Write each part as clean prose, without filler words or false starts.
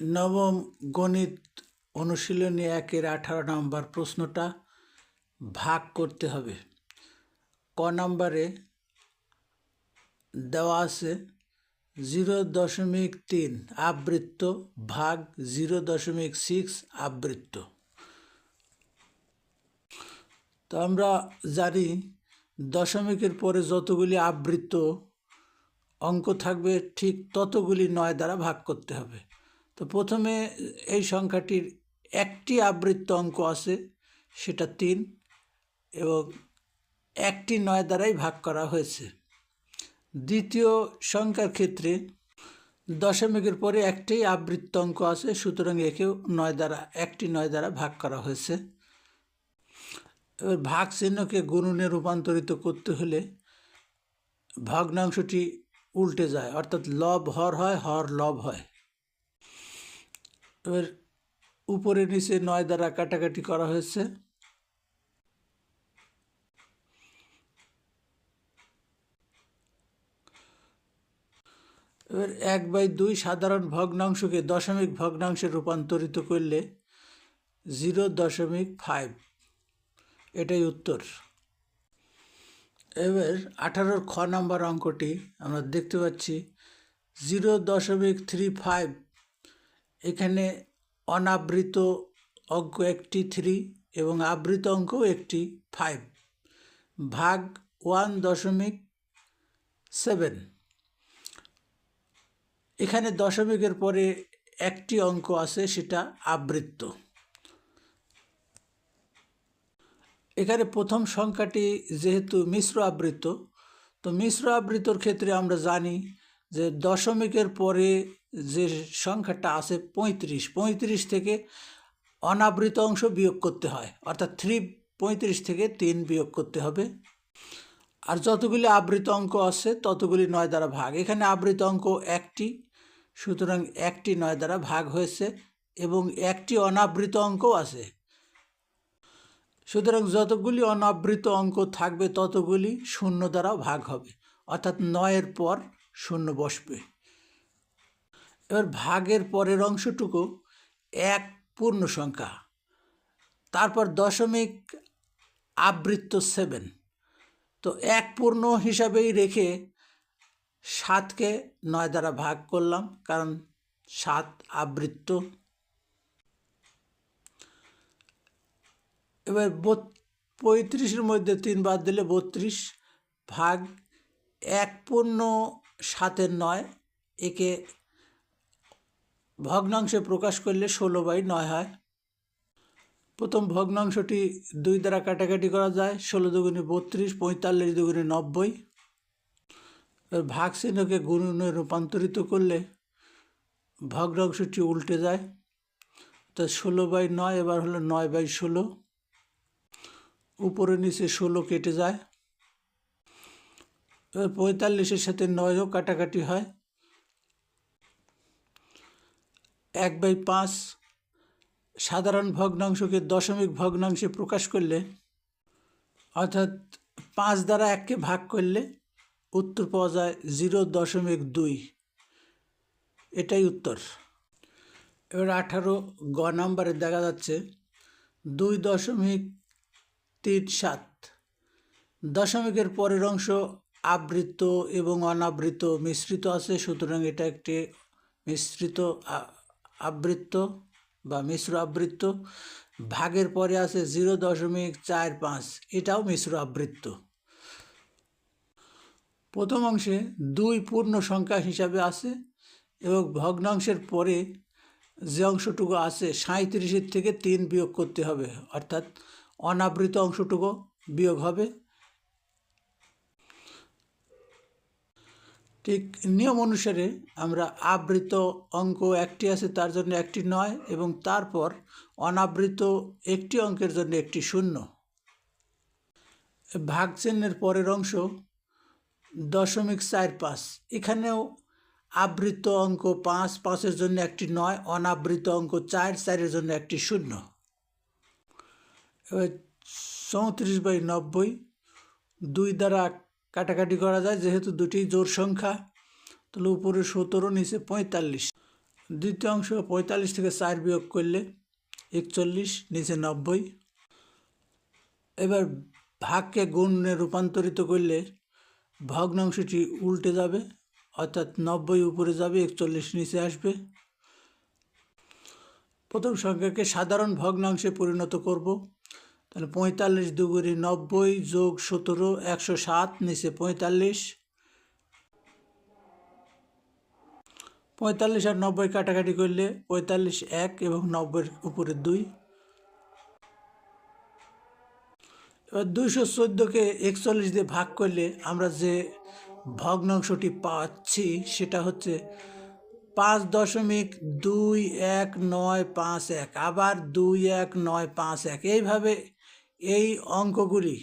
নবম গণিত অনুশীলনী 1-এর 18 নম্বর প্রশ্নটা ভাগ করতে হবে। ক নম্বরে দেওয়া আছে 0.3 আবৃত্ত ভাগ 0.6 আবৃত্ত। তো আমরা জানি দশমিকের পরে যতগুলি আবৃত্ত অঙ্ক থাকবে ঠিক ততগুলি 9 দ্বারা ভাগ করতে হবে। তো প্রথমে এই সংখ্যাটির একটি আবৃত্ত অঙ্ক আছে, সেটা 3, এবং একটি 9 দ্বারাই ভাগ করা হয়েছে। দ্বিতীয় সংখ্যার ক্ষেত্রে দশমিকের পরে একটি আবৃত্ত অঙ্ক আছে, সুতরাং একেও 9 দ্বারা ভাগ করা হয়েছে। এবার ভাগ চিহ্নকে গুণনে রূপান্তরিত করতে হলে ভগ্নাংশটি উল্টে যায়, অর্থাৎ লব হর হয়, হর লব হয়। এবার উপরে নিচে 9 দ্বারা কাটাকাটি করা হয়েছে। এবার 1/2 সাধারণ ভগ্নাংশকে দশমিক ভগ্নাংশে রূপান্তরিত করলে 0.5, এটাই উত্তর। এবার 18-র খ নম্বর অঙ্কটি আমরা দেখতে পাচ্ছি 0.35, এখানে অনাবৃত অঙ্ক একটি 3 এবং আবৃত অঙ্কও একটি 5 ভাগ 1.7। এখানে দশমিকের পরে একটি অঙ্ক আছে, সেটা আবৃত্ত। এখানে প্রথম সংখ্যাটি যেহেতু মিশ্র আবৃত্ত, তো মিশ্র আবৃত্তর ক্ষেত্রে আমরা জানি যে দশমিকের পরে যে সংখ্যাটা আছে 35 থেকে অনাবৃত অংশ বিয়োগ করতে হয়, অর্থাৎ 35 থেকে 3 বিয়োগ করতে হবে। আর যতগুলি আবৃত অঙ্ক আছে ততগুলি 9 দ্বারা ভাগ। এখানে আবৃত অঙ্ক একটি, সুতরাং একটি 9 দ্বারা ভাগ হয়েছে, এবং একটি অনাবৃত অঙ্কও আছে, সুতরাং যতগুলি অনাবৃত অঙ্ক থাকবে ততগুলি 0 দ্বারাও ভাগ হবে, অর্থাৎ 9-এর পর 0 বসবে। এবার ভাগের পরের অংশটুকু এক পূর্ণ সংখ্যা, তারপর দশমিক আবৃত্ত 7। তো এক পূর্ণ হিসাবেই রেখে 7কে 9 দ্বারা ভাগ করলাম, কারণ 7 আবৃত্ত। এবার 35-এর মধ্যে 3 বাদ দিলে 32 ভাগ 1 পূর্ণ 7-এর 9, একে ভগ্নাংশে প্রকাশ করলে 16/9 হয়। প্রথম ভগ্নাংশটি 2 দ্বারা কাটাকাটি করা যায়, 16 দুগুণে 32, 45 দুগুণে 90। ভাগ চিহ্নকে গুণনে রূপান্তরিত করলে ভগ্নাংশটি উল্টে যায়, তো 16/9 এবার হলো 9/16। উপরে নিচে 16 কেটে যায়। এবার 45-এর সাথে 9ও কাটাকাটি হয়। 1/5 সাধারণ ভগ্নাংশকে দশমিক ভগ্নাংশে প্রকাশ করলে, অর্থাৎ 5 দ্বারা 1কে ভাগ করলে উত্তর পাওয়া যায় 0.2, এটাই উত্তর। এবার 18 গ নম্বরে দেখা যাচ্ছে 2.37 দশমিকের পরের অংশ আবৃত্ত এবং অনাবৃত মিশ্রিত আছে, সুতরাং এটা একটি মিশ্রিত আবৃত্ত বা মিশ্র আবৃত্ত। ভাগের পরে আছে 0.45, এটাও মিশ্র আবৃত্ত। প্রথম অংশে 2 পূর্ণ সংখ্যা হিসাবে আছে, এবং ভগ্নাংশের পরে যে অংশটুকু আছে 37-এর থেকে 3 বিয়োগ করতে হবে, অর্থাৎ অনাবৃত অংশটুকু বিয়োগ হবে। ঠিক নিয়ম অনুসারে আমরা আবৃত অঙ্ক একটি আছে, তার জন্য একটি 9, এবং তারপর অনাবৃত একটি অঙ্কের জন্য একটি 0। ভাগ চিহ্নের পরের অংশ 0.45, এখানেও আবৃত অঙ্ক 5, 5-এর জন্য একটি 9, অনাবৃত অঙ্ক 4, 4-এর জন্য একটি 0। এবার 34/90 2 দ্বারা কাটাকাটি করা যায়, যেহেতু দুটি জোড় সংখ্যা, তাহলে উপরে 17, নিচে 45। দ্বিতীয় অংশ 45 থেকে 4 বিয়োগ করলে 41, নিচে 90। এবার ভাগকে গুণে রূপান্তরিত করলে ভগ্নাংশটি উল্টে যাবে, অর্থাৎ 90 উপরে যাবে, 41 নিচে আসবে। প্রথম সংখ্যাকে সাধারণ ভগ্নাংশে পরিণত করব। তাহলে 45 দুগুণে 90 যোগ 17, 107, নিচে 45। 45 আর 90 কাটাকাটি করলে 45 1 এবং 90 উপরে 2। এবার 214কে 41 দিয়ে ভাগ করলে আমরা যে ভগ্নাংশটি পাচ্ছি সেটা হচ্ছে 5.21951, আবার 21951। এইভাবে এই অঙ্কগুলি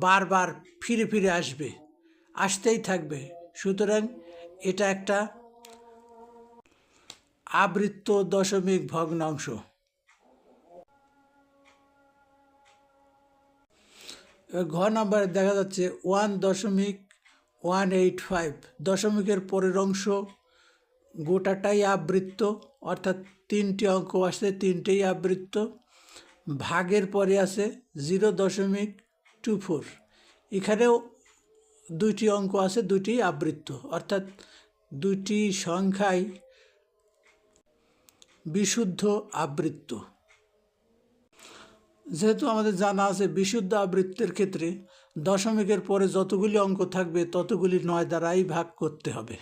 বারবার ফিরে ফিরে আসতেই থাকবে। সুতরাং এটা একটা আবৃত্ত দশমিক ভগ্নাংশ। ঘ নাম্বারে দেখা যাচ্ছে 1.185, দশমিকের পরের অংশ গোটাটাই আবৃত্ত, অর্থাৎ 3টি অঙ্ক আসছে, 3টেই আবৃত্ত। ভাগের পরে আছে 0.24, এখানেও 2টি অঙ্ক আছে, 2টি আবৃত্ত, অর্থাৎ 2টি সংখ্যাই বিশুদ্ধ আবৃত্ত। যেহেতু আমাদের জানা আছে বিশুদ্ধ আবৃত্তের ক্ষেত্রে দশমিকের পরে যতগুলি অঙ্ক থাকবে ততগুলি 9 দ্বারাই ভাগ করতে হবে।